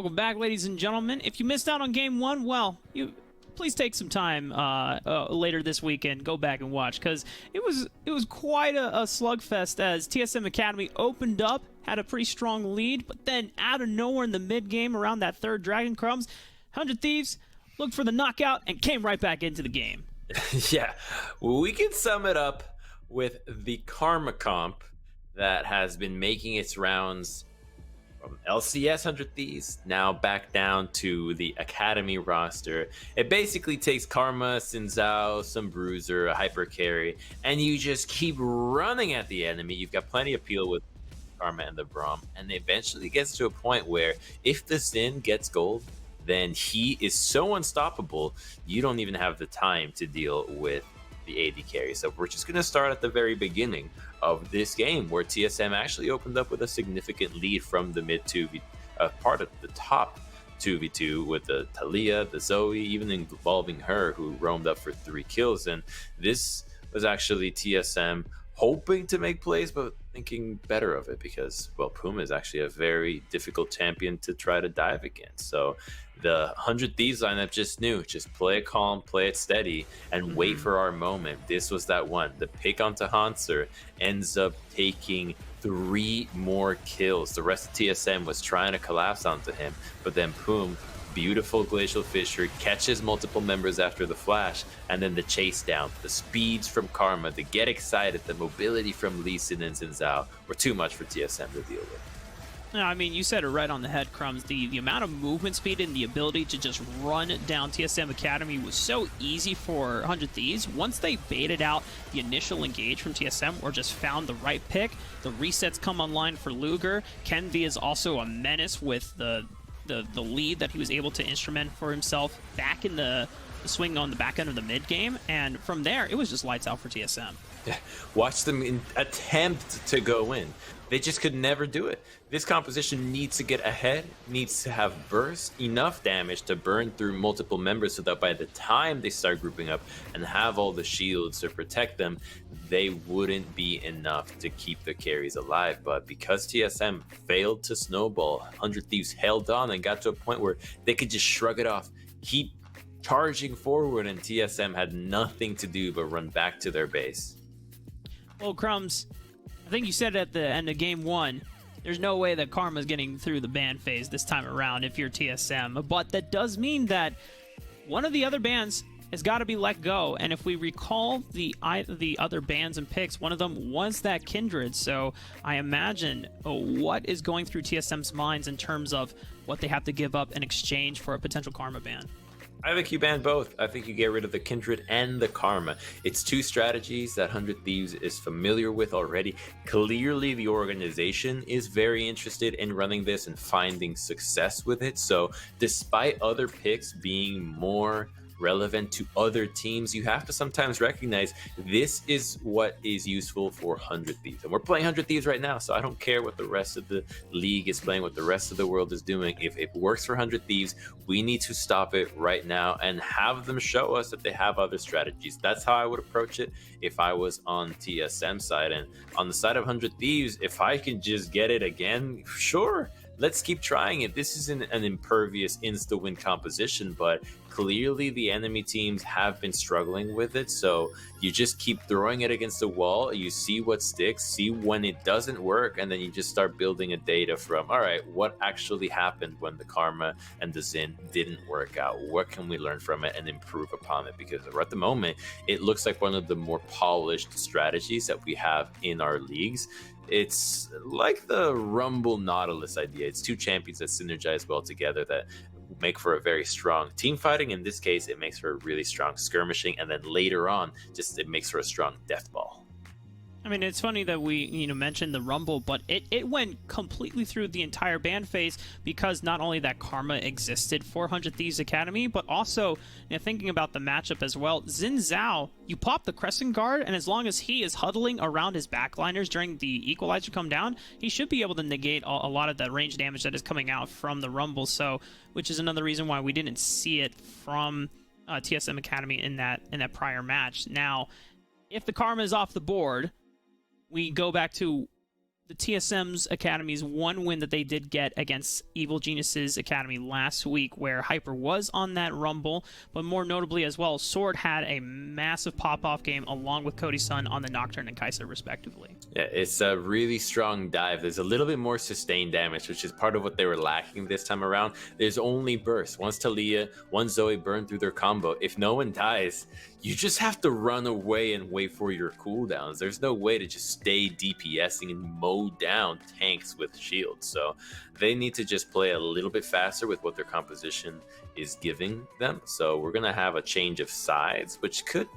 Welcome back, ladies and gentlemen. If you missed out on Game 1, well, please take some time later this weekend. Go back and watch, because it was quite a slugfest as TSM Academy opened up, had a pretty strong lead, but then out of nowhere in the mid-game around that third Dragon Crumbs, 100 Thieves looked for the knockout and came right back into the game. Yeah, we can sum it up with the Karma comp that has been making its rounds from LCS 100 Thieves now back down to the Academy roster. It basically takes Karma, Sinzao, some Bruiser, a Hyper Carry, and you just keep running at the enemy. You've got plenty of peel with Karma and the Braum, and eventually gets to a point where if the Sin gets gold, then he is so unstoppable, you don't even have the time to deal with the AD carry. So we're just going to start at the very beginning of this game, where TSM actually opened up with a significant lead from the mid 2v, part of the top 2v2 with the Talia, the Zoe, even involving her, who roamed up for 3 kills. And this was actually TSM hoping to make plays, but thinking better of it, because, well, Puma is actually a very difficult champion to try to dive against. So the 100 Thieves lineup just knew, just play it calm, play it steady, and wait for our moment. This was that one. The pick onto Hanser ends up taking 3 more kills. The rest of TSM was trying to collapse onto him, but then Pum, beautiful Glacial Fissure, catches multiple members after the flash, and then the chase down. The speeds from Karma, the get excited, the mobility from Lee Sin and Sinzao were too much for TSM to deal with. No, I mean, you said it right on the head, Crumbs. The amount of movement speed and the ability to just run down TSM Academy was so easy for 100 Thieves. Once they baited out the initial engage from TSM or just found the right pick, the resets come online for Luger. Kenvi is also a menace with the lead that he was able to instrument for himself back in the swing on the back end of the mid game, and from there it was just lights out for TSM. Watch them attempt to go in. They just could never do it. This composition needs to get ahead, needs to have burst, enough damage to burn through multiple members so that by the time they start grouping up and have all the shields to protect them, they wouldn't be enough to keep the carries alive. But because TSM failed to snowball, 100 Thieves held on and got to a point where they could just shrug it off, keep charging forward, and TSM had nothing to do but run back to their base. Well, Crumbs, I think you said at the end of Game 1, there's no way that Karma's getting through the ban phase this time around if you're TSM. But that does mean that one of the other bans has got to be let go. And if we recall the other bans and picks, one of them was that Kindred. So I imagine what is going through TSM's minds in terms of what they have to give up in exchange for a potential Karma ban. I think you ban both. I think you get rid of the Kindred and the Karma. It's 2 strategies that 100 Thieves is familiar with already. Clearly, the organization is very interested in running this and finding success with it. So despite other picks being more relevant to other teams, you have to sometimes recognize this is what is useful for 100 Thieves. And we're playing 100 Thieves right now, so I don't care what the rest of the league is playing, what the rest of the world is doing. If it works for 100 Thieves, we need to stop it right now and have them show us that they have other strategies. That's how I would approach it if I was on TSM side. And on the side of 100 Thieves, if I can just get it again, sure, let's keep trying it. This isn't an impervious insta-win composition, but clearly the enemy teams have been struggling with it. So you just keep throwing it against the wall. You see what sticks, see when it doesn't work, and then you just start building a data from, all right, what actually happened when the Karma and the Xin didn't work out? What can we learn from it and improve upon it? Because at the moment, it looks like one of the more polished strategies that we have in our leagues. It's like the Rumble Nautilus idea. It's 2 champions that synergize well together that make for a very strong team fighting. In this case, it makes for a really strong skirmishing, and then later on, just it makes for a strong death ball. I mean, it's funny that we, mentioned the Rumble, but it went completely through the entire ban phase, because not only that Karma existed for 100 Thieves Academy, but also, thinking about the matchup as well, Xin Zhao, you pop the Crescent Guard, and as long as he is huddling around his backliners during the Equalizer come down, he should be able to negate a lot of that range damage that is coming out from the Rumble, so, which is another reason why we didn't see it from TSM Academy in that prior match. Now, if the Karma is off the board, we go back to the TSM's Academy's one win that they did get against Evil Genius's Academy last week, where Hyper was on that Rumble, but more notably as well, Sword had a massive pop-off game along with Cody Sun on the Nocturne and Kaiser, respectively. Yeah, it's a really strong dive. There's a little bit more sustained damage, which is part of what they were lacking this time around. There's only burst. Once Talia, once Zoe burn through their combo, if no one dies, you just have to run away and wait for your cooldowns. There's no way to just stay DPSing and mow down tanks with shields. So they need to just play a little bit faster with what their composition is giving them. So we're going to have a change of sides, which could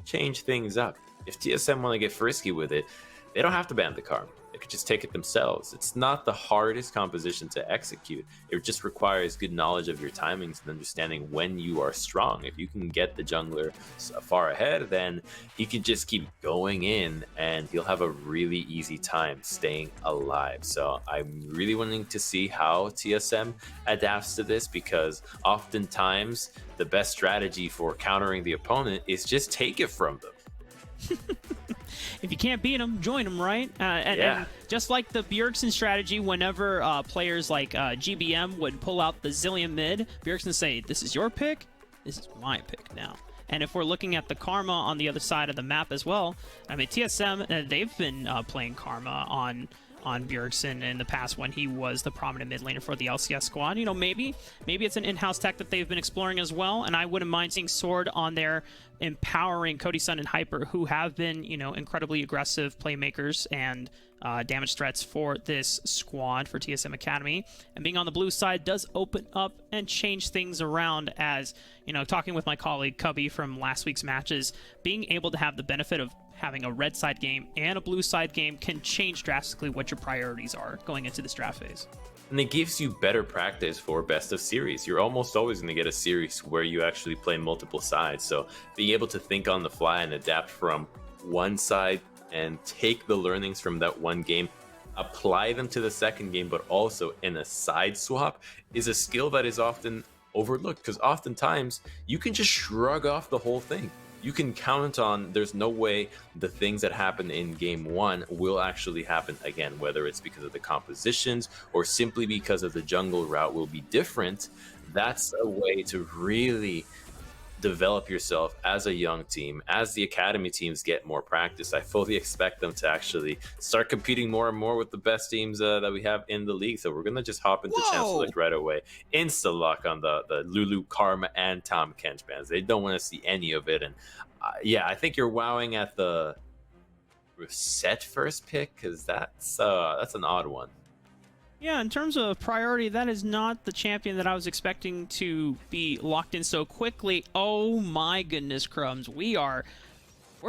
change things up. If TSM want to get frisky with it, they don't have to ban the Karma. They could just take it themselves. It's not the hardest composition to execute. It just requires good knowledge of your timings and understanding when you are strong. If you can get the jungler far ahead, then he can just keep going in and he'll have a really easy time staying alive. So I'm really wanting to see how TSM adapts to this, because oftentimes the best strategy for countering the opponent is just take it from them. If you can't beat them, join them, right? And just like the Bjergsen strategy, whenever players like GBM would pull out the Zillion mid, Bjergsen say, this is your pick, this is my pick now. And if we're looking at the Karma on the other side of the map as well, I mean, TSM, they've been playing Karma on Bjergsen in the past when he was the prominent mid laner for the LCS squad. You know, maybe it's an in-house tech that they've been exploring as well, and I wouldn't mind seeing Sword on there empowering Cody Sun and Hyper, who have been, you know, incredibly aggressive playmakers and damage threats for this squad for TSM Academy. And being on the blue side does open up and change things around, as, you know, talking with my colleague Cubby from last week's matches, being able to have the benefit of having a red side game and a blue side game can change drastically what your priorities are going into this draft phase. And it gives you better practice for best of series. You're almost always going to get a series where you actually play multiple sides. So being able to think on the fly and adapt from one side and take the learnings from that one game, apply them to the second game, but also in a side swap, is a skill that is often overlooked, because oftentimes you can just shrug off the whole thing. You can count on there's no way the things that happen in game one will actually happen again, whether it's because of the compositions or simply because of the jungle route will be different. That's a way to really develop yourself as a young team. As the academy teams get more practice, I fully expect them to actually start competing more and more with the best teams that we have in the league. So we're gonna just hop into Champ Select right away. Insta lock on the Lulu, Karma, and Tom Kench bans. They don't want to see any of it. And yeah, I think you're wowing at the Reset first pick, because that's an odd one. Yeah, in terms of priority, that is not the champion that I was expecting to be locked in so quickly. Oh my goodness, crumbs. We're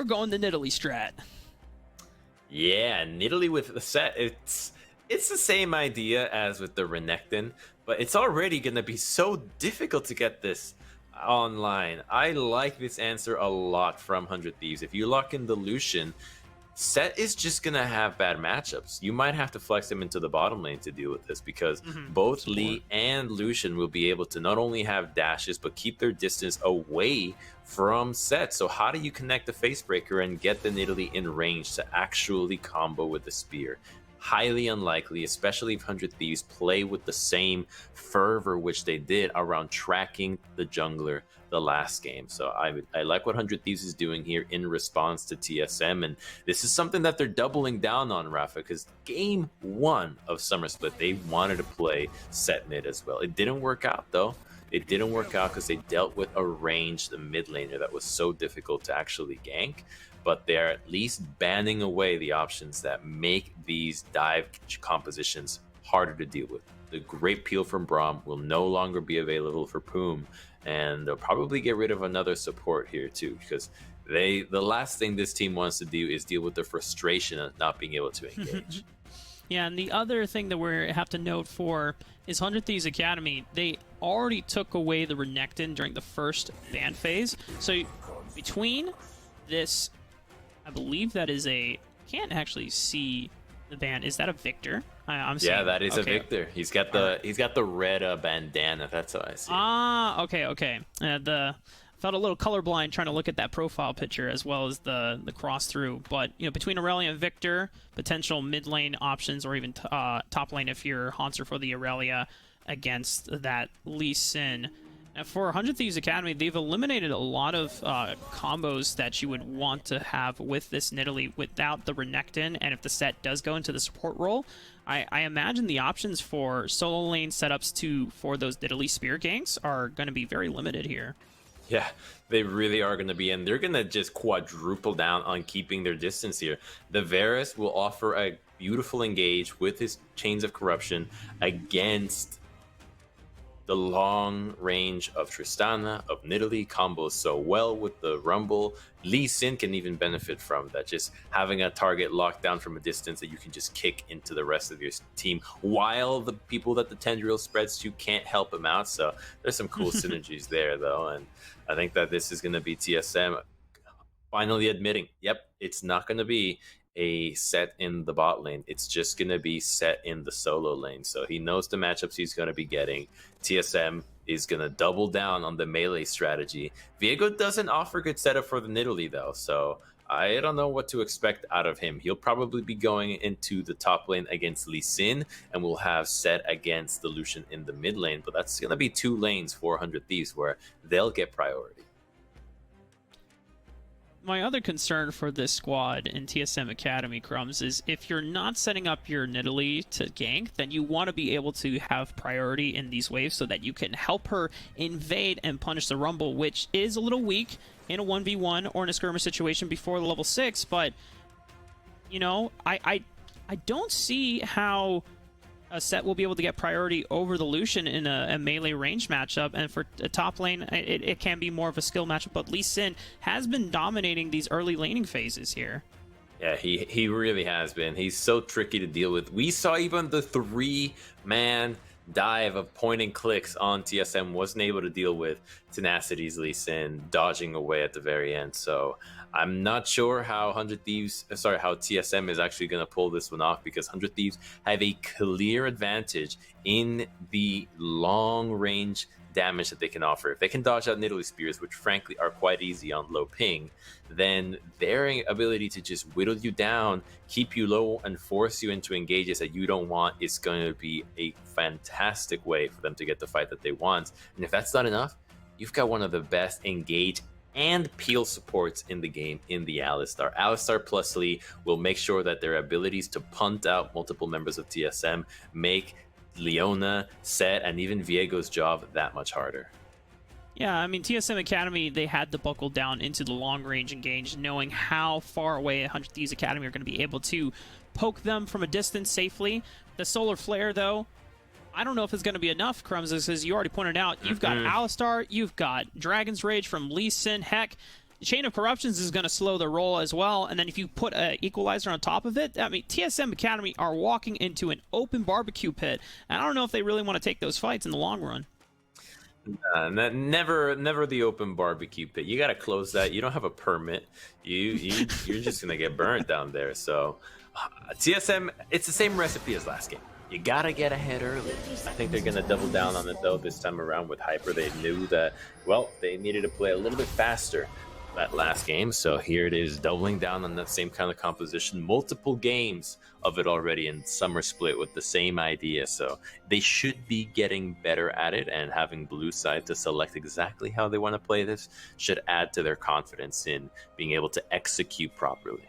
going the Nidalee strat. Yeah, Nidalee with the set. It's the same idea as with the Renekton, but it's already going to be so difficult to get this online. I like this answer a lot from 100 Thieves. If you lock in the Lucian, Set is just going to have bad matchups. You might have to flex him into the bottom lane to deal with this, because both Lee and Lucian will be able to not only have dashes, but keep their distance away from Set. So how do you connect the Facebreaker and get the Nidalee in range to actually combo with the spear? Highly unlikely, especially if 100 Thieves play with the same fervor which they did around tracking the jungler the last game. So I like what 100 Thieves is doing here in response to TSM, and this is something that they're doubling down on, Rafa, because game one of Summer Split, they wanted to play Set mid as well. It didn't work out though. It didn't work out because they dealt with a ranged mid laner that was so difficult to actually gank. But they're at least banning away the options that make these dive compositions harder to deal with. The Great Peel from Braum will no longer be available for Poom, and they'll probably get rid of another support here too, because the last thing this team wants to do is deal with the frustration of not being able to engage. Yeah, and the other thing that we have to note for is 100 Thieves Academy, they already took away the Renekton during the first ban phase. So between this, I believe that is can't actually see the ban. Is that a Victor? I'm seeing, yeah, that is a Victor. He's got the red bandana. That's how I see it. Okay. felt a little colorblind trying to look at that profile picture as well as the cross through. But between Aurelia and Victor, potential mid lane options, or even top lane if you're Hanser for the Aurelia against that Lee Sin. And for 100 Thieves Academy, they've eliminated a lot of combos that you would want to have with this Nidalee without the Renekton, and if the set does go into the support role, I imagine the options for solo lane setups for those Nidalee spear ganks are going to be very limited here. Yeah, they really are going to be, and they're going to just quadruple down on keeping their distance here. The Varus will offer a beautiful engage with his Chains of Corruption against the long range of Tristana, of Nidalee, combos so well with the Rumble. Lee Sin can even benefit from that, just having a target locked down from a distance that you can just kick into the rest of your team, while the people that the Tendril spreads to can't help him out. So there's some cool synergies there, though, and I think that this is going to be TSM finally admitting, yep, it's not going to be a set in the bot lane. It's just going to be set in the solo lane. So he knows the matchups he's going to be getting. TSM is going to double down on the melee strategy. Viego doesn't offer good setup for the Nidalee, though, so I don't know what to expect out of him. He'll probably be going into the top lane against Lee Sin, and we'll have set against the Lucian in the mid lane, but that's going to be 2 lanes, 400 Thieves, where they'll get priority. My other concern for this squad in TSM Academy, Crumbs, is if you're not setting up your Nidalee to gank, then you want to be able to have priority in these waves so that you can help her invade and punish the Rumble, which is a little weak in a 1v1 or in a skirmish situation before the level 6, but, I don't see how a set will be able to get priority over the Lucian in a melee range matchup, and for a top lane, it can be more of a skill matchup, but Lee Sin has been dominating these early laning phases here. Yeah, he really has been. He's so tricky to deal with. We saw even the 3-man dive of point and clicks on TSM wasn't able to deal with Tenacity's Lee Sin dodging away at the very end. So I'm not sure how how TSM is actually going to pull this one off, because 100 Thieves have a clear advantage in the long range damage that they can offer. If they can dodge out Nidalee spears, which frankly are quite easy on low ping, then their ability to just whittle you down, keep you low, and force you into engages that you don't want is going to be a fantastic way for them to get the fight that they want. And if that's not enough, you've got one of the best engage and peel supports in the game in the Alistar. Alistar plus Lee will make sure that their abilities to punt out multiple members of TSM make Leona, Set, and even Viego's job that much harder. Yeah, I mean, TSM Academy, they had to buckle down into the long-range engage, knowing how far away 100 Thieves Academy are going to be able to poke them from a distance safely. The Solar Flare, though, I don't know if it's going to be enough, Crumbs, as you already pointed out. You've got Alistar, you've got Dragon's Rage from Lee Sin. Heck, Chain of Corruptions is going to slow the roll as well, and then if you put an Equalizer on top of it, I mean, TSM Academy are walking into an open barbecue pit, and I don't know if they really want to take those fights in the long run. Never the open barbecue pit. You got to close that. You don't have a permit. You're just going to get burned down there. So TSM, it's the same recipe as last game. You gotta get ahead early. I think they're gonna double down on it though this time around with Hyper. They knew that, well, they needed to play a little bit faster that last game. So here it is, doubling down on that same kind of composition. Multiple games of it already in Summer Split with the same idea. So they should be getting better at it, and having Blue Side to select exactly how they want to play this should add to their confidence in being able to execute properly.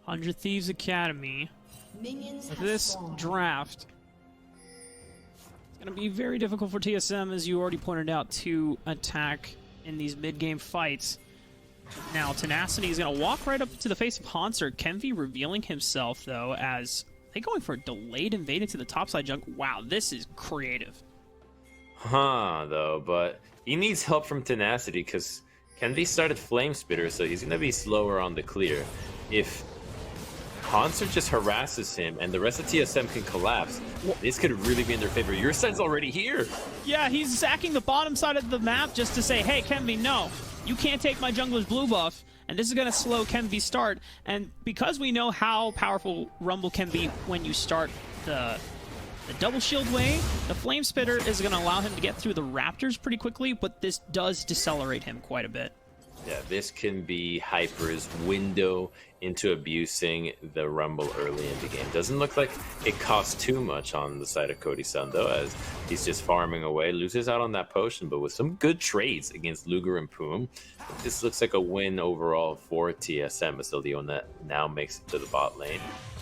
100 Thieves Academy. This draft, it's going to be very difficult for TSM, as you already pointed out, to attack in these mid-game fights. Now, Tenacity is going to walk right up to the face of Hanser. Kenvi revealing himself, though, as they going for a delayed invade into the topside junk. Wow, this is creative. Though, but he needs help from Tenacity, because Kenvi started Flame Spitter, so he's going to be slower on the clear. If Hanser just harasses him and the rest of TSM can collapse, this could really be in their favor. Your side's already here. Yeah, he's sacking the bottom side of the map just to say, hey, Kenvi, no, you can't take my jungler's blue buff, and this is going to slow Kenvi's start. And because we know how powerful Rumble can be when you start the the double shield way. The Flame Spitter is going to allow him to get through the Raptors pretty quickly, but this does decelerate him quite a bit. Yeah, this can be Hyper's window into abusing the Rumble early in the game. Doesn't look like it costs too much on the side of Cody Sun, though, as he's just farming away. Loses out on that potion, but with some good trades against Luger and Poom, this looks like a win overall for TSM. Still the one that now makes it to the bot lane.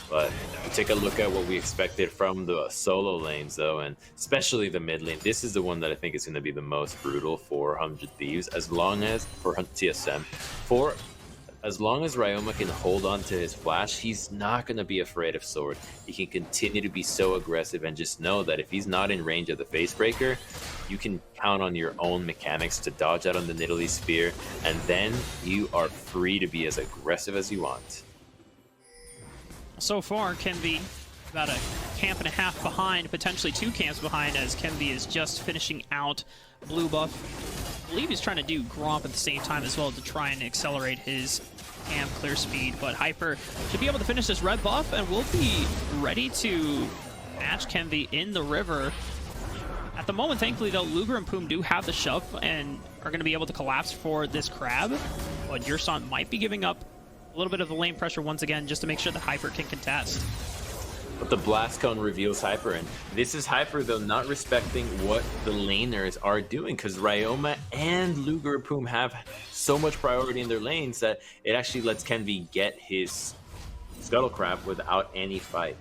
But take a look at what we expected from the solo lanes, though, and especially the mid lane. This is the one that I think is going to be the most brutal for 100 Thieves, as long as, for TSM, as long as Ryoma can hold on to his flash, he's not going to be afraid of Sword. He can continue to be so aggressive and just know that if he's not in range of the Facebreaker, you can count on your own mechanics to dodge out on the Nidalee Spear, and then you are free to be as aggressive as you want. So far, Kenvi about a camp and a half behind, potentially 2 camps behind, as Kenvi is just finishing out blue buff. I believe he's trying to do Gromp at the same time as well to try and accelerate his camp clear speed, but Hyper should be able to finish this red buff and will be ready to match Kenvi in the river. At the moment, thankfully, though, Luger and Poom do have the shove and are going to be able to collapse for this crab, but Yurson might be giving up a little bit of the lane pressure once again, just to make sure that Hyper can contest. But the Blast Cone reveals Hyper, and this is Hyper, though, not respecting what the laners are doing, because Ryoma and Luger Poom have so much priority in their lanes that it actually lets Kenvi get his Scuttle Crab without any fight.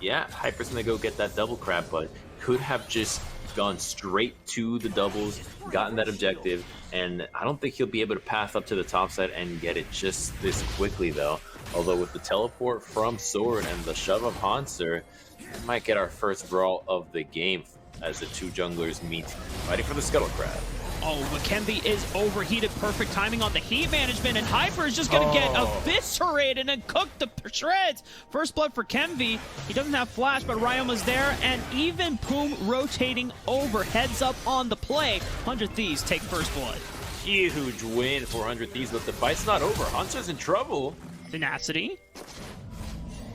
Yeah, Hyper's gonna go get that double crab, but could have just gone straight to the doubles, gotten that objective, and I don't think he'll be able to path up to the top side and get it just this quickly, though. Although with the teleport from Sword and the shove of Hanser, we might get our first brawl of the game as the 2 junglers meet, fighting for the Scuttle Crab. Oh, but Kenvi is overheated. Perfect timing on the heat management, and Hyper is just going to get eviscerated and cooked to shreds. First blood for Kenvi. He doesn't have flash, but Ryoma's there, and even Poom rotating over. Heads up on the play. 100 Thieves take first blood. Huge win for 100 Thieves, but the fight's not over. Hanser's in trouble. Tenacity.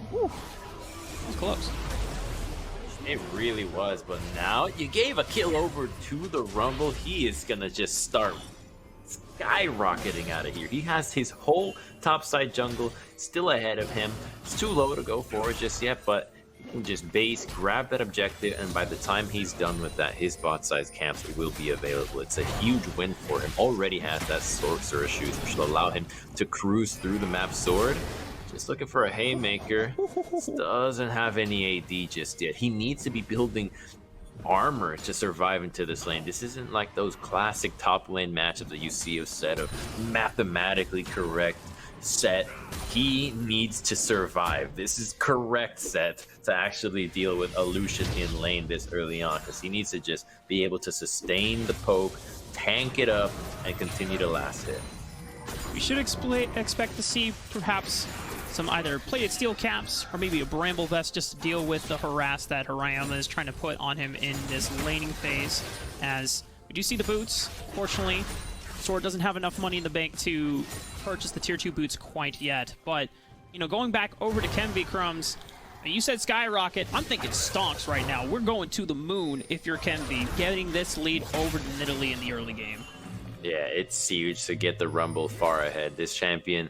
Whew. That was close. It really was, but now you gave a kill over to the Rumble. He is gonna just start skyrocketing out of here. He has his whole topside jungle still ahead of him. It's too low to go for it just yet, but he can just base, grab that objective, and by the time he's done with that, his bot size camps will be available. It's a huge win for him. Already has that Sorcerer shoes, which will allow him to cruise through the map. Sword just looking for a haymaker. Doesn't have any AD just yet. He needs to be building armor to survive into this lane. This isn't like those classic top lane matchups that you see of set of mathematically correct set. He needs to survive. This is correct set to actually deal with a Lucian in lane this early on, because he needs to just be able to sustain the poke, tank it up, and continue to last hit. We should expect to see perhaps some either plated steel caps or maybe a bramble vest just to deal with the harass that Ryoma is trying to put on him in this laning phase. As we do see the boots, fortunately, Sword doesn't have enough money in the bank to purchase the tier 2 boots quite yet. But, you know, going back over to Kenvi, Crumbs, you said skyrocket. I'm thinking stonks right now. We're going to the moon if you're Kenvi, getting this lead over to Nidalee in the early game. Yeah, it's huge to get the Rumble far ahead. This champion,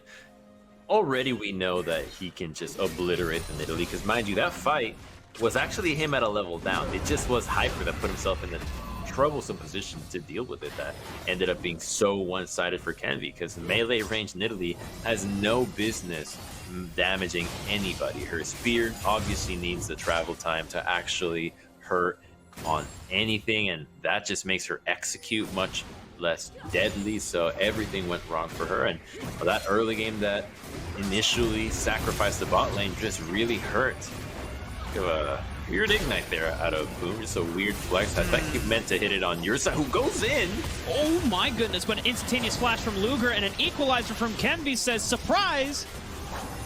already we know that he can just obliterate the Nidalee, because mind you, that fight was actually him at a level down. It just was Hyper that put himself in the troublesome position to deal with it that ended up being so one-sided for Kenvi, because melee range Nidalee has no business damaging anybody. Her spear obviously needs the travel time to actually hurt on anything, and that just makes her execute much less deadly, so everything went wrong for her. And that early game that initially sacrificed the bot lane just really hurt. Give a weird ignite there out of Boom, just a weird flex. I think he meant to hit it on your side, who goes in. Oh my goodness, but an instantaneous flash from Luger and an equalizer from Kenvi says, surprise!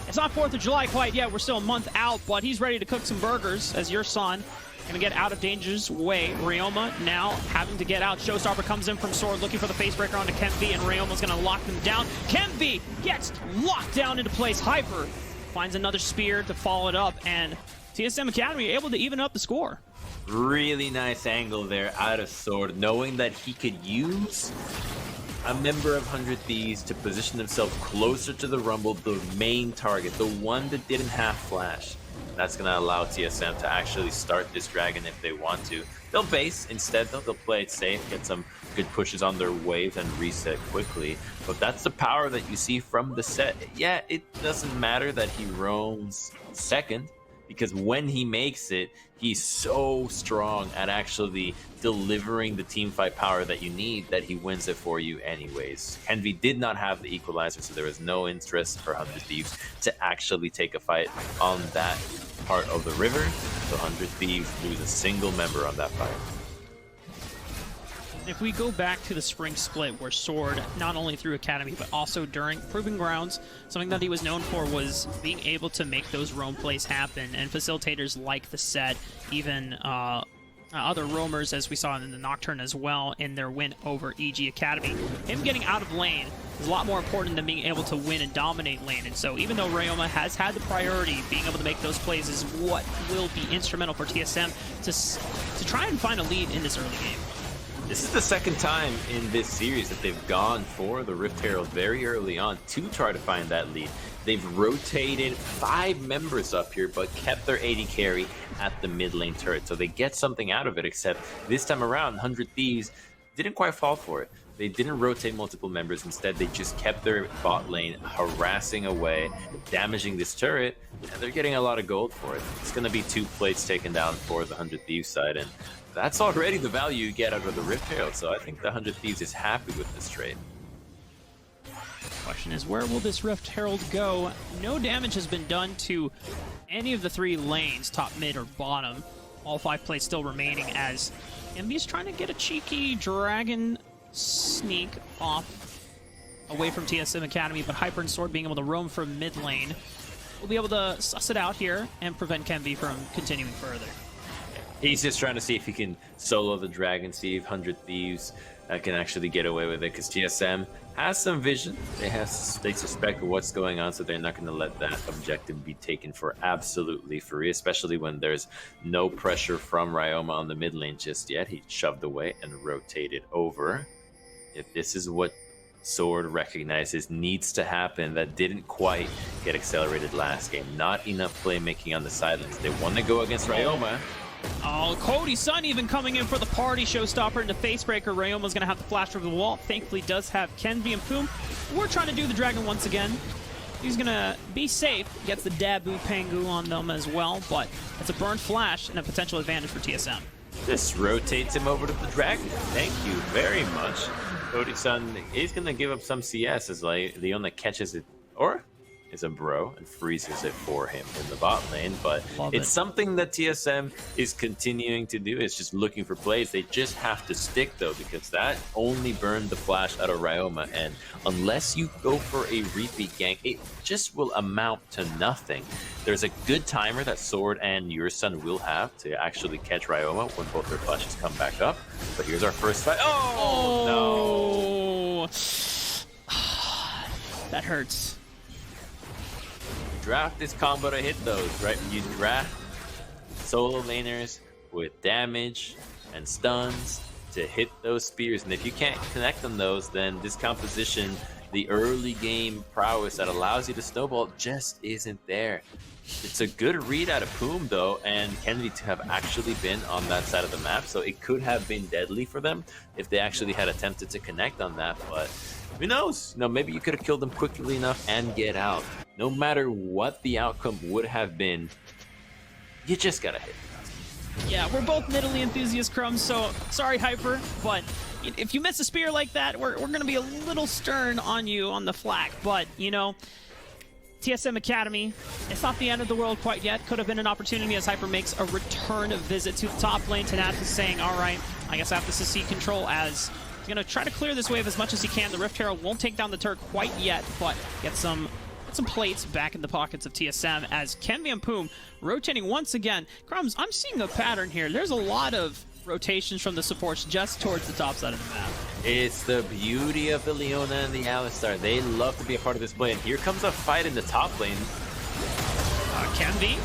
It's not 4th of July quite yet, we're still a month out, but he's ready to cook some burgers as your son gonna get out of danger's way. Ryoma now having to get out. Showstopper comes in from Sword looking for the facebreaker onto Kenvi, and Ryoma's gonna lock them down. Kenvi gets locked down into place. Hyper finds another spear to follow it up, and TSM Academy able to even up the score. Really nice angle there out of Sword, knowing that he could use a member of 100 Thieves to position himself closer to the Rumble, the main target, the one that didn't have flash. That's going to allow TSM to actually start this dragon if they want to. They'll base instead, though. They'll play it safe, get some good pushes on their waves and reset quickly. But that's the power that you see from the set. Yeah, it doesn't matter that he roams second, because when he makes it, he's so strong at actually delivering the team fight power that you need that he wins it for you anyways. Envy did not have the equalizer, so there was no interest for 100 Thieves to actually take a fight on that part of the river. So 100 Thieves lose a single member on that fight. If we go back to the spring split where Sword, not only through Academy, but also during Proving Grounds, something that he was known for was being able to make those roam plays happen, and facilitators like the set, even other roamers, as we saw in the Nocturne as well, in their win over EG Academy. Him getting out of lane is a lot more important than being able to win and dominate lane, and so even though Ryoma has had the priority, being able to make those plays is what will be instrumental for TSM to try and find a lead in this early game. This is the second time in this series that they've gone for the Rift Herald very early on to try to find that lead. They've rotated 5 members up here, but kept their AD carry at the mid lane turret. So they get something out of it, except this time around, 100 Thieves didn't quite fall for it. They didn't rotate multiple members. Instead, they just kept their bot lane harassing away, damaging this turret, and they're getting a lot of gold for it. It's going to be 2 plates taken down for the 100 Thieves side, and that's already the value you get out of the Rift Herald, so I think the 100 Thieves is happy with this trade. Question is, where will this Rift Herald go? No damage has been done to any of the 3 lanes, top, mid, or bottom. All 5 plates still remaining as MB is trying to get a cheeky dragon sneak off away from TSM Academy, but Hyper and Sword being able to roam from mid lane will be able to suss it out here and prevent Kenvi from continuing further. He's just trying to see if he can solo the dragon, see if 100 Thieves can actually get away with it, because TSM has some vision. They suspect what's going on, so they're not going to let that objective be taken for absolutely free, especially when there's no pressure from Ryoma on the mid lane just yet. He shoved away and rotated over. If this is what Sword recognizes needs to happen, that didn't quite get accelerated last game. Not enough playmaking on the sidelines. They want to go against Ryoma. Oh, Cody's son even coming in for the party showstopper into Facebreaker. Ryoma's going to have to flash over the wall. Thankfully does have Kenvi and Poom. We're trying to do the dragon once again. He's going to be safe. Gets the Dabu Pangu on them as well, but it's a burnt flash and a potential advantage for TSM. This rotates him over to the dragon. Thank you very much. Cody's son is going to give up some CS as like the one that catches it, or is a bro, and freezes it for him in the bot lane. But it's something that TSM is continuing to do. It's just looking for plays. They just have to stick though, because that only burned the flash out of Ryoma, and unless you go for a repeat gank, it just will amount to nothing. There's a good timer that Sword and your son will have to actually catch Ryoma when both their flashes come back up. But here's our first fight. Oh, no! That hurts. Draft this combo to hit those, right? You draft solo laners with damage and stuns to hit those spears, and if you can't connect on those, then this composition, the early game prowess that allows you to snowball, just isn't there. It's a good read out of Poom though, and Kennedy to have actually been on that side of the map, so it could have been deadly for them if they actually had attempted to connect on that. But who knows? No, maybe you could have killed them quickly enough and get out. No matter what the outcome would have been, you just gotta hit. Yeah, we're both Nidalee enthusiasts, Crumbs, so sorry, Hyper, but if you miss a spear like that, we're gonna be a little stern on you on the flak. But, you know, TSM Academy, it's not the end of the world quite yet. Could have been an opportunity as Hyper makes a return visit to the top lane. Tanat is saying, all right, I guess I have to secede control, as he's gonna try to clear this wave as much as he can. The Rift Herald won't take down the turret quite yet, but get some plates back in the pockets of TSM as Kenvi and Poom rotating once again. Crumbs, I'm seeing a pattern here. There's a lot of rotations from the supports just towards the top side of the map. It's the beauty of the Leona and the Alistar. They love to be a part of this play, and here comes a fight in the top lane. Kenvi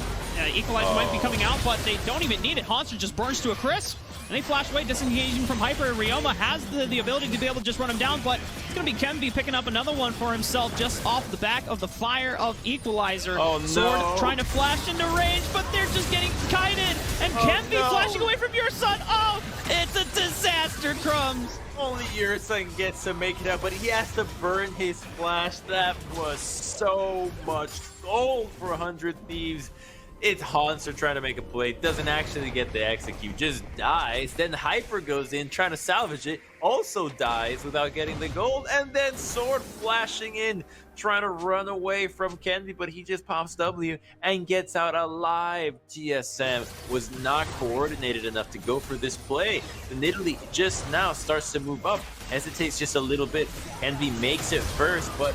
Equalizer might be coming out, but they don't even need it. Hanser just burns to a crisp. And they flash away, disengaging from Hyper. Ryoma has the ability to be able to just run him down, but it's going to be Kemby picking up another one for himself just off the back of the fire of Equalizer. Oh, no. Sword trying to flash into range, but they're just getting kited. And Kemby flashing away from your son. Oh, it's a disaster, Crumbs. Only Urson gets to make it up, but he has to burn his flash. That was so much gold for 100 Thieves. It's Hanser trying to make a play, doesn't actually get the execute, just dies. Then Hyper goes in trying to salvage it, also dies without getting the gold. And then Sword flashing in, trying to run away from Kennedy, but he just pops W and gets out alive. TSM was not coordinated enough to go for this play. And Italy just now starts to move up, hesitates just a little bit. Kennedy makes it first, but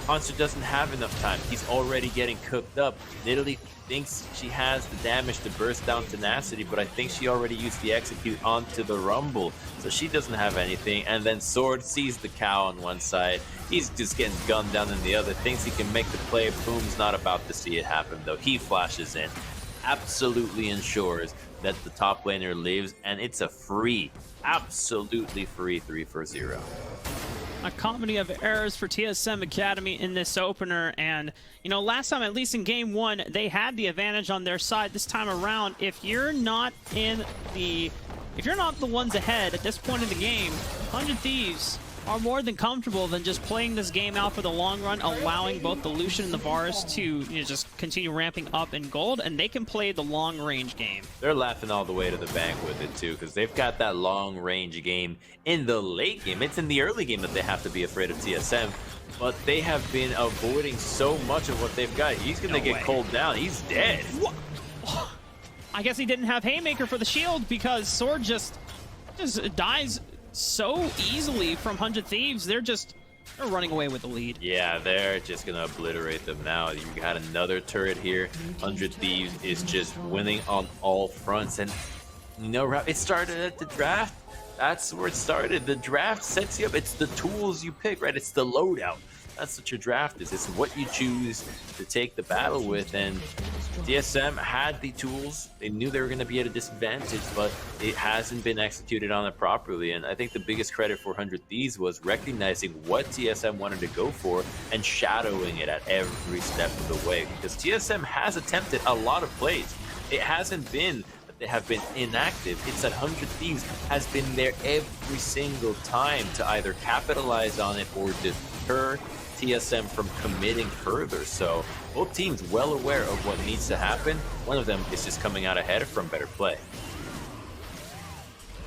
Hanser doesn't have enough time. He's already getting cooked up. Italy thinks she has the damage to burst down Tenacity, but I think she already used the execute onto the Rumble, so she doesn't have anything. And then Sword sees the cow on one side. He's just getting gunned down on the other. Thinks he can make the play. Boom's not about to see it happen, though. He flashes in, absolutely ensures that the top laner lives, and it's a free, absolutely free 3-for-0. A comedy of errors for TSM Academy in this opener, and you know, last time, at least in game one, they had the advantage on their side. This time around, if you're not the ones ahead at this point in the game, 100 Thieves are more than comfortable than just playing this game out for the long run, allowing both the Lucian and the Varus to just continue ramping up in gold, and they can play the long range game. They're laughing all the way to the bank with it too, because they've got that long range game in the late game. It's in the early game that they have to be afraid of TSM, but they have been avoiding so much of what they've got. He's gonna get cold down. He's dead. What? I guess he didn't have Haymaker for the shield, because Sword just dies so easily from 100 Thieves. They're running away with the lead. Yeah, they're just gonna obliterate them now. You got another turret here. 100 Thieves is just winning on all fronts, and you know, it started at the draft. That's where it started. The draft sets you up. It's the tools you pick, right? It's the loadout. That's what your draft is. It's what you choose to take the battle with, and TSM had the tools. They knew they were going to be at a disadvantage, but it hasn't been executed on it properly. And I think the biggest credit for 100 Thieves was recognizing what TSM wanted to go for and shadowing it at every step of the way, because TSM has attempted a lot of plays. It hasn't been that they have been inactive. It's that 100 Thieves has been there every single time to either capitalize on it or deter TSM from committing further. So both teams well aware of what needs to happen. One of them is just coming out ahead from better play.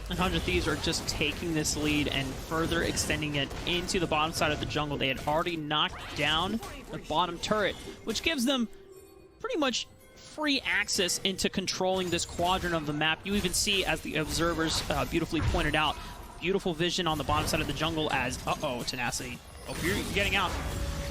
100 Thieves are just taking this lead and further extending it into the bottom side of the jungle. They had already knocked down the bottom turret, which gives them pretty much free access into controlling this quadrant of the map. You even see, as the observers beautifully pointed out, beautiful vision on the bottom side of the jungle as, Tenacity. Oh, you're getting out.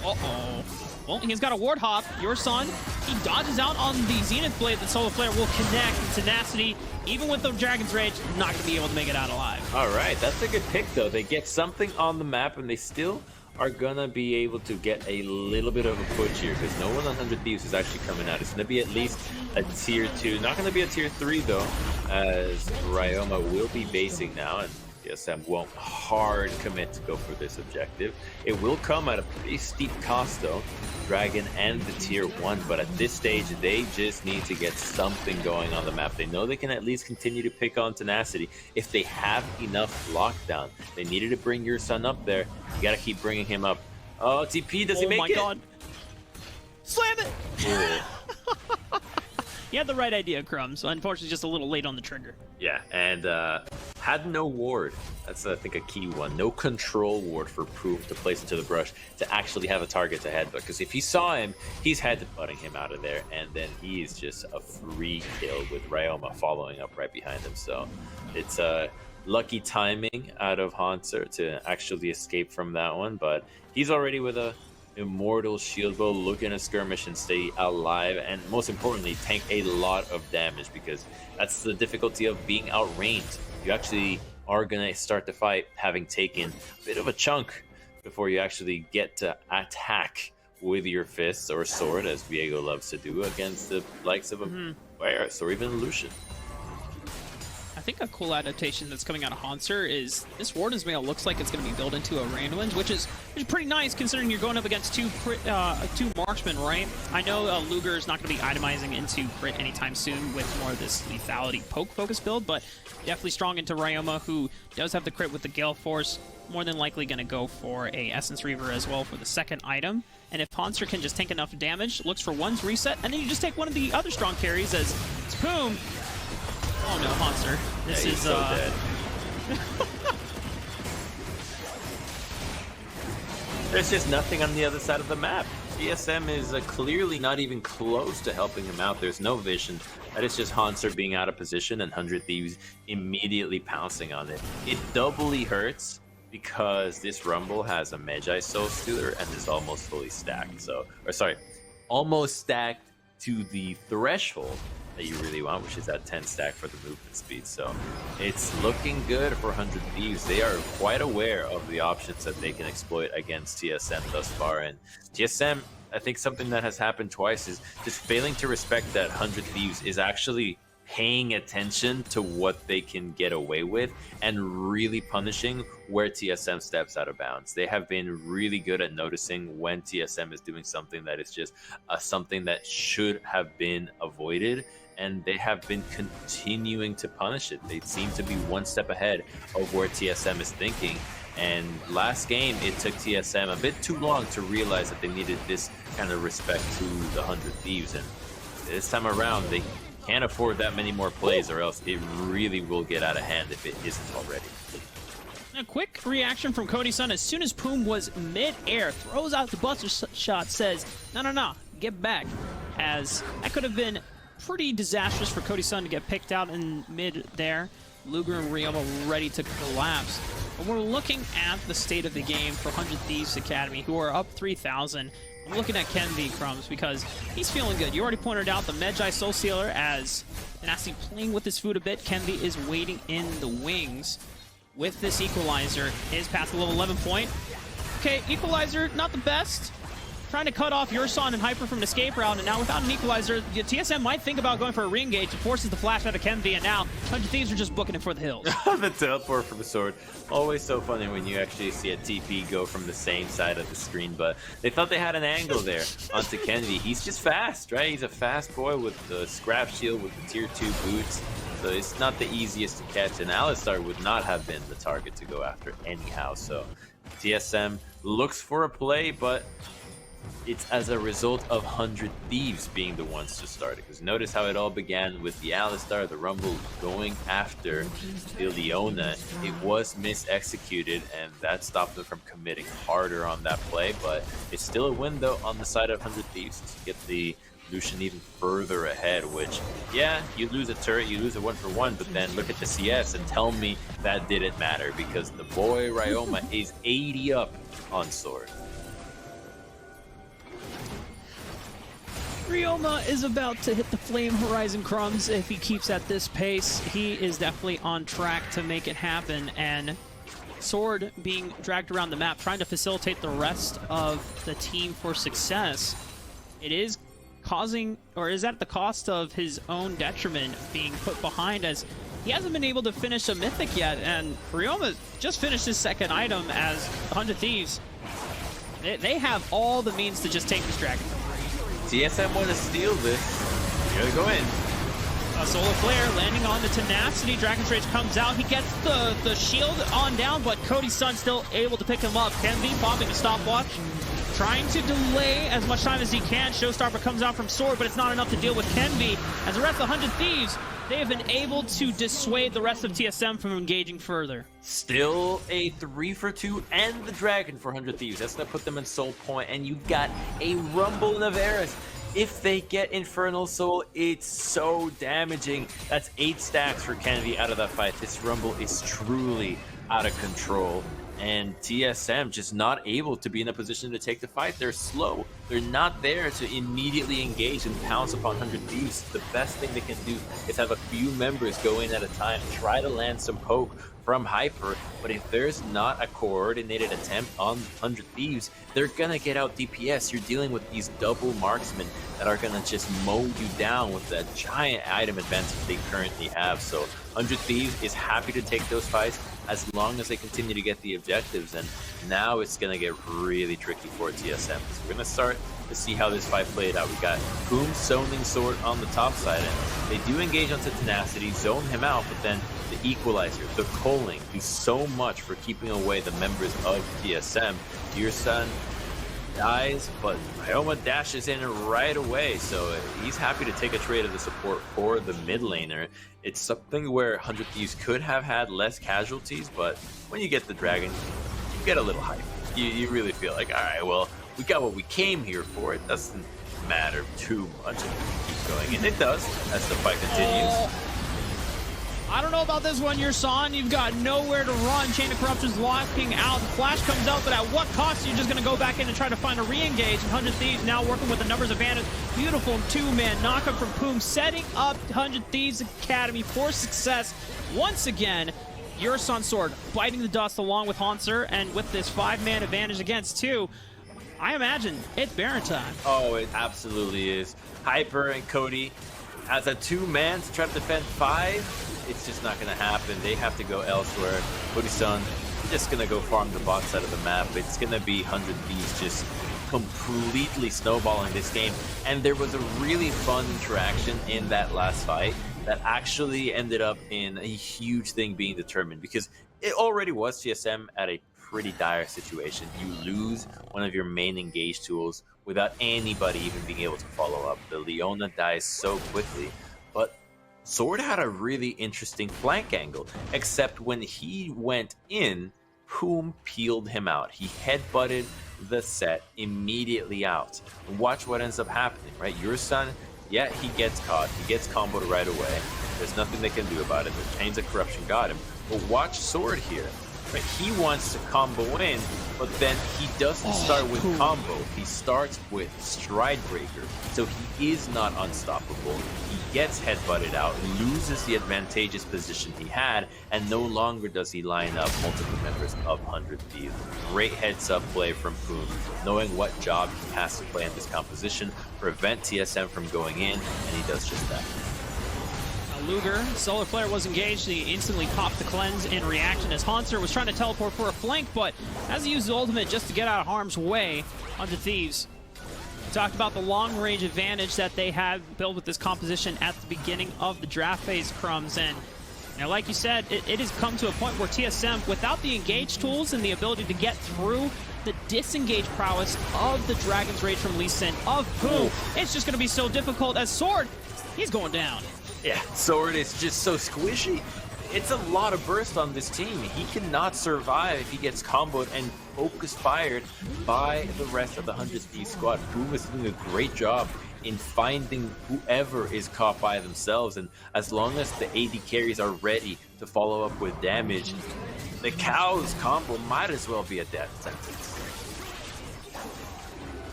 Well, he's got a ward hop. Your son, he dodges out on the Zenith Blade. The Solar Flare will connect. And Tenacity, even with the Dragon's Rage, not going to be able to make it out alive. All right, that's a good pick, though. They get something on the map, and they still are going to be able to get a little bit of a push here, because no one on 100 Thieves is actually coming out. It's going to be at least a tier 2. Not going to be a tier 3, though, as Ryoma will be basing now, and TSM won't hard commit to go for this objective. It will come at a pretty steep cost, though. Dragon and the tier 1, but at this stage, they just need to get something going on the map. They know they can at least continue to pick on Tenacity if they have enough lockdown. They needed to bring your son up there. You gotta keep bringing him up. Oh, TP, does he make it? Oh my god. Slam it! You had the right idea, Crumbs. Unfortunately, just a little late on the trigger. Yeah, and had no ward. That's, I think, a key one. No control ward for Proof to place into the brush to actually have a target to headbutt. Because if he saw him, he's headbutting him out of there, and then he is just a free kill with Ryoma following up right behind him. So it's lucky timing out of Hanser to actually escape from that one, but he's already with a immortal shield bow, looking to skirmish and stay alive, and most importantly tank a lot of damage, because that's the difficulty of being outranged. You actually are gonna start the fight having taken a bit of a chunk before you actually get to attack with your fists or sword, as Viego loves to do against the likes of a Varus or even a Lucian. I think a cool adaptation that's coming out of Hanser is this Warden's Mail looks like it's going to be built into a Randwind, which is pretty nice considering you're going up against two marksmen, right? I know Luger is not going to be itemizing into crit anytime soon with more of this lethality poke focus build, but definitely strong into Ryoma, who does have the crit with the Gale Force. More than likely going to go for a Essence Reaver as well for the second item. And if Hanser can just take enough damage, looks for one's reset, and then you just take one of the other strong carries as Spoon. Oh no, Hanser. This is so dead. There's just nothing on the other side of the map. TSM is clearly not even close to helping him out. There's no vision. That is just Hanser being out of position and 100 Thieves immediately pouncing on it. It doubly hurts because this Rumble has a Magi Soul Stealer and is almost fully stacked. So, or sorry, almost stacked to the threshold that you really want, which is that 10 stack for the movement speed. So it's looking good for 100 Thieves. They are quite aware of the options that they can exploit against TSM thus far. And TSM, I think something that has happened twice is just failing to respect that 100 Thieves is actually paying attention to what they can get away with and really punishing where TSM steps out of bounds. They have been really good at noticing when TSM is doing something that is just something that should have been avoided, and they have been continuing to punish it. They seem to be one step ahead of where TSM is thinking. And last game, it took TSM a bit too long to realize that they needed this kind of respect to the 100 Thieves. And this time around, they can't afford that many more plays, or else it really will get out of hand if it isn't already. A quick reaction from Cody Sun as soon as Poom was mid-air, throws out the buster shot, says, no, get back. As that could have been pretty disastrous for Cody Sun to get picked out in mid there. Luger and Ryoma ready to collapse. But we're looking at the state of the game for 100 Thieves Academy, who are up 3,000. I'm looking at Kenvi Crumbs because he's feeling good. You already pointed out the Magi Soul Stealer as Nasty playing with his food a bit. Kenvi is waiting in the wings with this Equalizer. Is past the level 11 point. Okay, Equalizer, not the best. Trying to cut off Yurson and Hyper from an escape route, and now without an Equalizer, TSM might think about going for a re-engage. It forces the flash out of Kenvi, and now 100 Thieves are just booking it for the hills. The teleport from the sword. Always so funny when you actually see a TP go from the same side of the screen, but they thought they had an angle there onto Kenvi. He's just fast, right? He's a fast boy with the scrap shield, with the tier 2 boots. So it's not the easiest to catch, and Alistar would not have been the target to go after anyhow. So TSM looks for a play, but it's as a result of 100 Thieves being the ones to start it. Because notice how it all began with the Alistar, the Rumble going after the Leona. It was mis-executed, and that stopped them from committing harder on that play. But it's still a win, though, on the side of 100 Thieves to get the Lucian even further ahead, which, yeah, you lose a turret, you lose a 1-for-1, but then look at the CS and tell me that didn't matter, because the boy Ryoma is 80 up on sword. Ryoma is about to hit the Flame Horizon Crumbs if he keeps at this pace. He is definitely on track to make it happen, and Sword being dragged around the map, trying to facilitate the rest of the team for success. It is causing, or is at the cost of his own detriment, being put behind as he hasn't been able to finish a Mythic yet, and Ryoma just finished his second item as 100 Thieves. They have all the means to just take this dragon. TSM want to steal this. Here they go in. A Solar Flare landing on the Tenacity. Dragon's Rage comes out. He gets the shield on down, but Cody Sun still able to pick him up. Kenvi popping a stopwatch, trying to delay as much time as he can. Showstopper comes out from Sword, but it's not enough to deal with Kenvi. As the rest of 100 Thieves, they have been able to dissuade the rest of TSM from engaging further. Still a 3-for-2 and the Dragon for 100 Thieves. That's going to put them in Soul Point, and you've got a Rumble Navarus. If they get Infernal Soul, it's so damaging. That's 8 stacks for Kenvi out of that fight. This Rumble is truly out of control. And TSM just not able to be in a position to take the fight. They're slow. They're not there to immediately engage and pounce upon 100 Thieves. The best thing they can do is have a few members go in at a time, try to land some poke, from Hyper, but if there's not a coordinated attempt on 100 Thieves, they're gonna get out DPS. You're dealing with these double marksmen that are gonna just mow you down with that giant item advantage they currently have. So 100 Thieves is happy to take those fights as long as they continue to get the objectives, and now it's gonna get really tricky for TSM. So we're gonna start to see how this fight played out. We got Boom zoning Sword on the top side, and they do engage onto Tenacity, zone him out, but then the equalizer, the culling, do so much for keeping away the members of TSM. Your son dies, but Ioma dashes in right away, so he's happy to take a trade of the support for the mid laner. It's something where 100 Thieves could have had less casualties, but when you get the dragon, you get a little hype. You really feel like, all right, well, we got what we came here for. It doesn't matter too much if we keep going, and it does as the fight continues. I don't know about this one, your son. You've got nowhere to run. Chain of Corruption's locking out. The flash comes out, but at what cost? You're just going to go back in and try to find a re-engage. 100 Thieves now working with the numbers advantage. Beautiful two-man knockup from Poom, setting up 100 Thieves Academy for success. Once again, your son Sword biting the dust along with Hanser, and with this 5-man advantage against 2, I imagine it's Baron time. Oh, it absolutely is. Hyper and Cody as a 2-man to try to defend 5. It's just not going to happen. They have to go elsewhere. Cody's-san just going to go farm the bot side of the map. It's going to be 100 Thieves just completely snowballing this game. And there was a really fun interaction in that last fight that actually ended up in a huge thing being determined, because it already was TSM at a pretty dire situation. You lose one of your main engage tools without anybody even being able to follow up. The Leona dies so quickly, but Sword had a really interesting flank angle, except when he went in, Poom peeled him out. He headbutted the set immediately out. And watch what ends up happening, right? Your son, yeah, he gets caught. He gets comboed right away. There's nothing they can do about it. The Chains of Corruption got him. But watch Sword here. Right? He wants to combo in, but then he doesn't start with combo. He starts with Stride Breaker. So he is not unstoppable. He gets headbutted out, loses the advantageous position he had, and no longer does he line up multiple members of 100 Thieves. Great heads-up play from Poom, knowing what job he has to play in this composition, prevent TSM from going in, and he does just that. Luger, Solar Flare was engaged. He instantly popped the cleanse in reaction as Hanser was trying to teleport for a flank, but as he used the ultimate just to get out of harm's way, 100 Thieves. We talked about the long-range advantage that they have built with this composition at the beginning of the draft phase, Crumbs, and like you said, it has come to a point where TSM, without the engage tools and the ability to get through the disengage prowess of the Dragon's Rage from Lee Sin, of Poom, it's just going to be so difficult as Sword, he's going down. Yeah, Sword is just so squishy. It's a lot of burst on this team. He cannot survive if he gets comboed and focus fired by the rest of the 100 Thieves squad. Boom is doing a great job in finding whoever is caught by themselves, and as long as the AD carries are ready to follow up with damage, the Cow's combo might as well be a death sentence.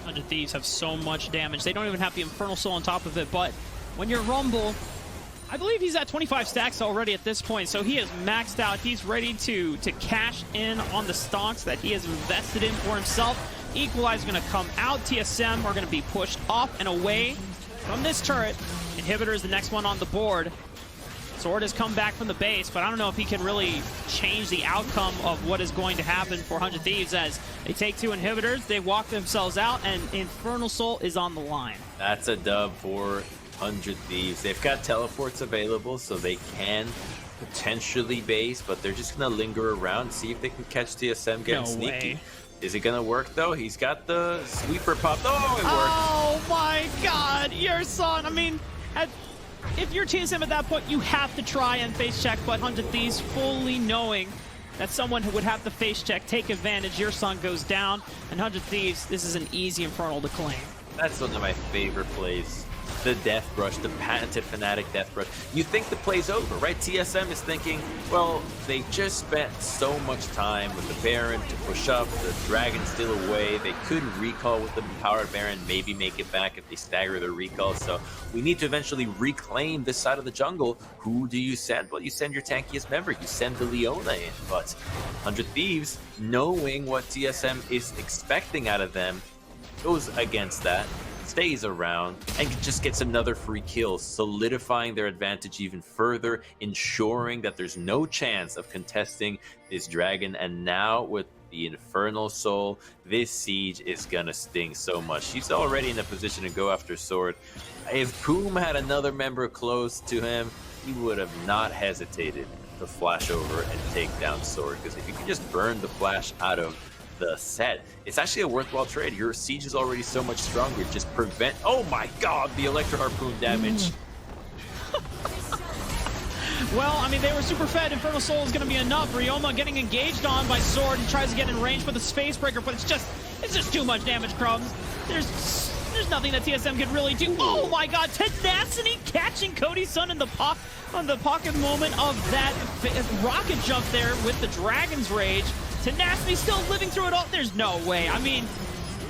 100 Thieves have so much damage. They don't even have the Infernal Soul on top of it, but when you're Rumble, I believe he's at 25 stacks already at this point, so he is maxed out. He's ready to cash in on the stocks that he has invested in for himself. Equalizer is going to come out. TSM are going to be pushed off and away from this turret. Inhibitor is the next one on the board. Sword has come back from the base, but I don't know if he can really change the outcome of what is going to happen for 100 Thieves as they take 2 inhibitors, they walk themselves out, and Infernal Soul is on the line. That's a dub for 100 Thieves. They've got teleports available, so they can potentially base, but they're just going to linger around, see if they can catch TSM getting sneaky. Is it going to work, though? He's got the sweeper popped. Oh, it worked. Oh, my God. Your son. I mean, if you're TSM at that point, you have to try and face check, but 100 Thieves fully knowing that someone who would have the face check take advantage. Your son goes down, and 100 Thieves, this is an easy Infernal to claim. That's one of my favorite plays the Death Rush, the patented Fnatic Death Rush. You think the play's over, right? TSM is thinking, well, they just spent so much time with the Baron to push up, the Dragon's still away, they could recall with the Empowered Baron, maybe make it back if they stagger their recall, so we need to eventually reclaim this side of the jungle. Who do you send? Well, you send your tankiest member, you send the Leona in, but 100 Thieves, knowing what TSM is expecting out of them, goes against that, stays around, and just gets another free kill, solidifying their advantage even further, ensuring that there's no chance of contesting this dragon. And now with the Infernal Soul, this siege is gonna sting so much. She's already in a position to go after Sword. If Poom had another member close to him, he would have not hesitated to flash over and take down Sword, because if you can just burn the flash out of the set, it's actually a worthwhile trade. Your siege is already so much stronger. Just prevent, oh my god, the Electro Harpoon damage. Well, I mean, they were super fed. Infernal Soul is going to be enough. Ryoma getting engaged on by Sword and tries to get in range for the Space Breaker, but it's just too much damage, Crumbs. There's nothing that TSM can really do. Oh my god, Tenacity catching Cody's son in the pocket moment of that rocket jump there with the Dragon's Rage. Tenacity still living through it all. There's no way. I mean,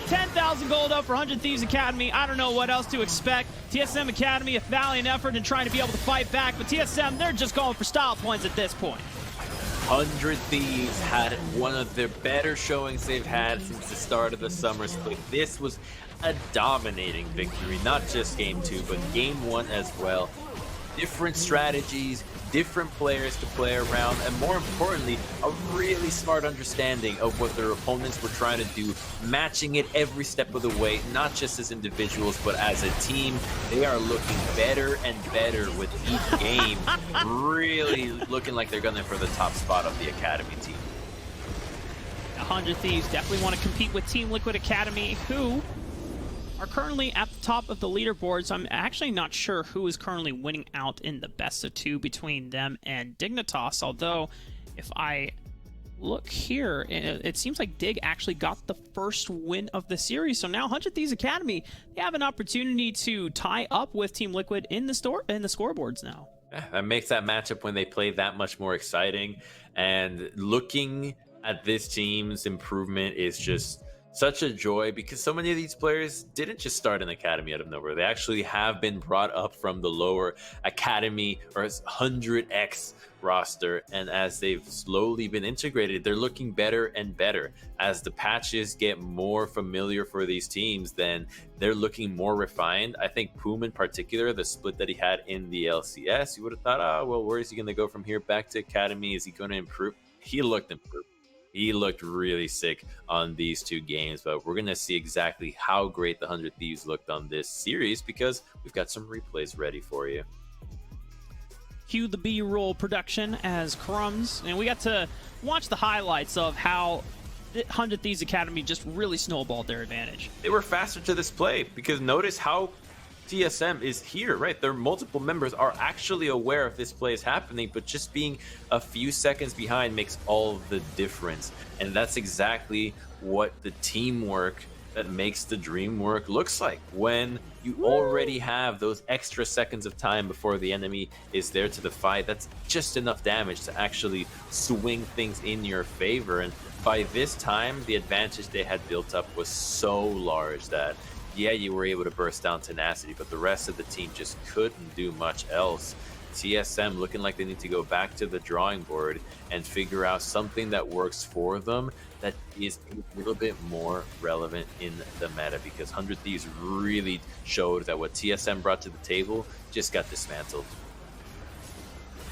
10,000 gold up for 100 Thieves Academy. I don't know what else to expect. TSM Academy, a valiant effort in trying to be able to fight back, but TSM, they're just going for style points at this point. 100 Thieves had one of their better showings they've had since the start of the summer split. This was a dominating victory, not just game 2, but game 1 as well. Different strategies, different players to play around, and more importantly, a really smart understanding of what their opponents were trying to do, matching it every step of the way, not just as individuals, but as a team. They are looking better and better with each game, really looking like they're gunning for the top spot of the Academy team. 100 Thieves definitely want to compete with Team Liquid Academy, who are currently at the top of the leaderboards. I'm actually not sure who is currently winning out in the best of 2 between them and Dignitas, although if I look here, it seems like Dig actually got the first win of the series. So now 100 Thieves Academy, they have an opportunity to tie up with Team Liquid in the scoreboards now. Yeah, that makes that matchup when they play that much more exciting, and looking at this team's improvement is just such a joy, because so many of these players didn't just start in Academy out of nowhere. They actually have been brought up from the lower Academy or 100X roster, and as they've slowly been integrated, they're looking better and better. As the patches get more familiar for these teams, then they're looking more refined. I think Poom in particular, the split that he had in the LCS, you would have thought, oh, well, where is he going to go from here back to Academy? Is he going to improve? He looked improved. He looked really sick on these 2 games, but we're going to see exactly how great the 100 Thieves looked on this series, because we've got some replays ready for you. Cue the B-roll production as Crumbs, and we got to watch the highlights of how 100 Thieves Academy just really snowballed their advantage. They were faster to this play, because notice how TSM is here, right? Their multiple members are actually aware if this play is happening, but just being a few seconds behind makes all the difference. And that's exactly what the teamwork that makes the dream work looks like. When you already have those extra seconds of time before the enemy is there to the fight, that's just enough damage to actually swing things in your favor. And by this time, the advantage they had built up was so large that yeah, you were able to burst down Tenacity, but the rest of the team just couldn't do much else. TSM looking like they need to go back to the drawing board and figure out something that works for them that is a little bit more relevant in the meta, because 100 Thieves really showed that what TSM brought to the table just got dismantled.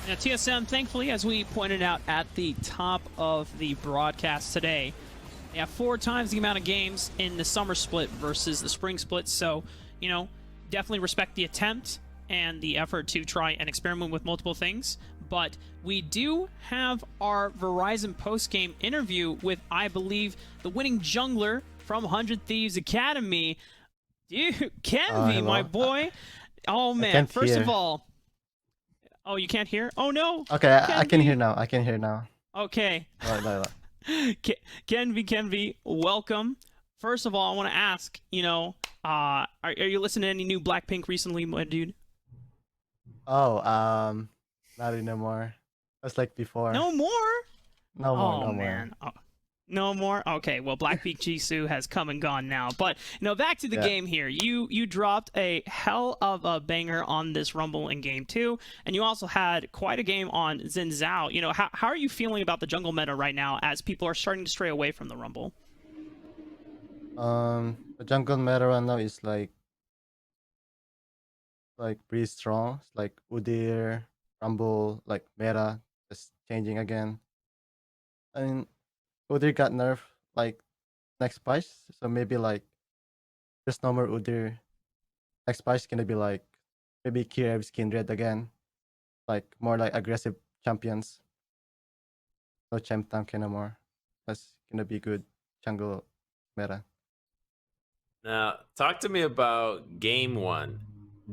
Now, TSM, thankfully, as we pointed out at the top of the broadcast today, they have 4 times the amount of games in the summer split versus the spring split. So, you know, definitely respect the attempt and the effort to try and experiment with multiple things. But we do have our Verizon post-game interview with, I believe, the winning jungler from 100 Thieves Academy. Dude, Kenvi, my boy. Oh, man. First of all... Oh, you can't hear? Oh, no. Okay, I can hear now. I can hear now. Okay. No. Kenvi, welcome. first of all, I want to ask, are you listening to any new Blackpink recently, my dude? Oh, not anymore. That's like before. No more? No more, Oh no more. man. Oh, no more? Okay, well, Blackpink Jisoo has come and gone now. But, back to the Yeah. game here. You dropped a hell of a banger on this Rumble in Game 2, and you also had quite a game on Xin Zhao. How are you feeling about the jungle meta right now as people are starting to stray away from the Rumble? The jungle meta right now is like pretty strong. It's like Udyr, Rumble, like meta is changing again. I mean, Udyr got nerfed like next patch, so maybe like there's no more Udyr. Next patch gonna be like maybe Kirev's Kindred again, like more like aggressive champions. No champ tank anymore. That's gonna be good jungle meta. Now, talk to me about game one.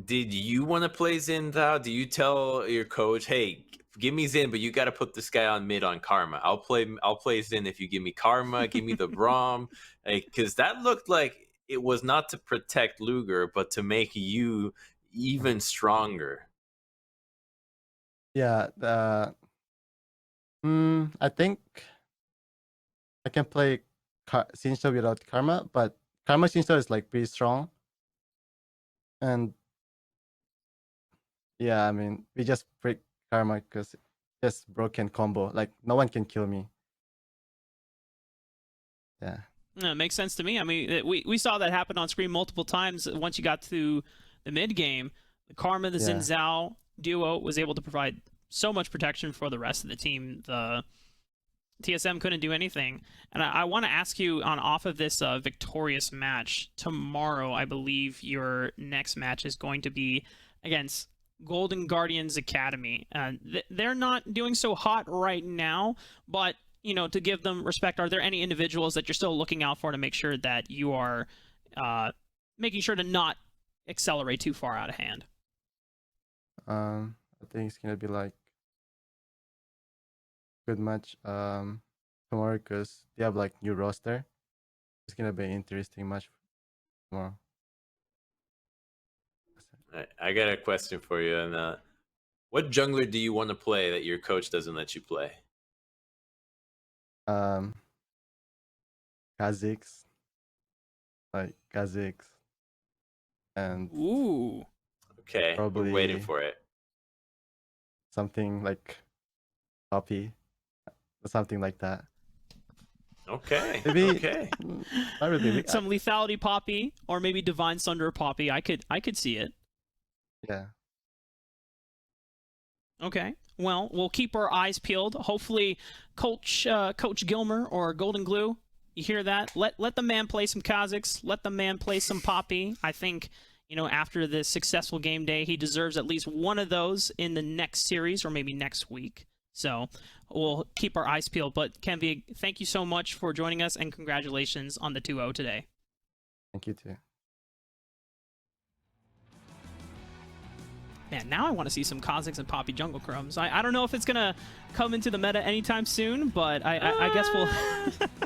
Did you want to play Xin Zhao? Do you tell your coach, "Hey, give me Xin, but you got to put this guy on mid on Karma. I'll play Xin if you give me Karma, give me the Braum." Because that looked like it was not to protect Luger, but to make you even stronger. Yeah, I think I can play Sincho without Karma, but Karma Sincho is like pretty strong. And yeah, I mean, we just break Karma because just broken combo. Like, no one can kill me. Yeah. Yeah, it makes sense to me. I mean, we saw that happen on screen multiple times. Once you got to the mid game, the Karma, the Xin Zhao duo was able to provide so much protection for the rest of the team. The TSM couldn't do anything. And I want to ask you off of this victorious match tomorrow. I believe your next match is going to be against Golden Guardians Academy. They're not doing so hot right now, but to give them respect, are there any individuals that you're still looking out for to make sure that you are making sure to not accelerate too far out of hand? I think it's gonna be like good match tomorrow because they have like new roster. It's gonna be an interesting match tomorrow. I got a question for you. And what jungler do you want to play that your coach doesn't let you play? Kha'Zix, like Kha'Zix, and Ooh. Okay, probably we're waiting for it. something like Poppy, or something like that. Okay. Maybe Okay. not really. Some lethality Poppy, or maybe Divine Sunder Poppy. I could see it. Yeah. Okay. Well, we'll keep our eyes peeled. Hopefully, Coach Gilmer or Golden Glue, you hear that? Let the man play some Kha'Zix. Let the man play some Poppy. I think, after this successful game day, he deserves at least one of those in the next series or maybe next week. So we'll keep our eyes peeled. But Kenvi, thank you so much for joining us, and congratulations on the 2-0 today. Thank you too. Man, now I want to see some Kha'Zix and Poppy Jungle Crumbs. I don't know if it's going to come into the meta anytime soon, but I guess we'll...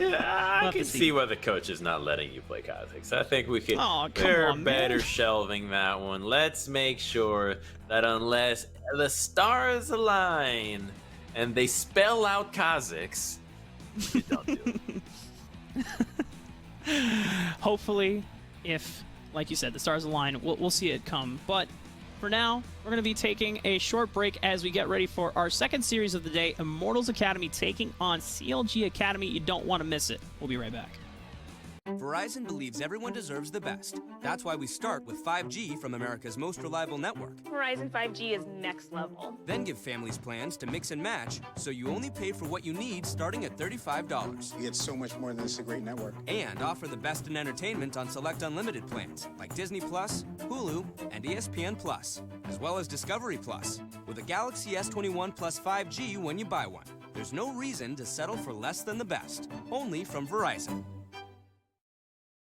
Yeah, I We'll can have to see why the coach is not letting you play Kha'Zix. I think we could. Oh, come we're on, better man. shelving that one. Let's make sure that unless the stars align and they spell out Kha'Zix, you don't do it. Hopefully, if, like you said, the stars align, we'll see it come. But for now, we're going to be taking a short break as we get ready for our second series of the day, Immortals Academy taking on CLG Academy. You don't want to miss it. We'll be right back. Verizon believes everyone deserves the best. That's why we start with 5G from America's most reliable network. Verizon 5G is next level. Then give families plans to mix and match, so you only pay for what you need starting at $35. You get so much more than this a great network. And offer the best in entertainment on select unlimited plans, like Disney Plus, Hulu, and ESPN Plus, as well as Discovery Plus, with a Galaxy S21 Plus 5G when you buy one. There's no reason to settle for less than the best. Only from Verizon.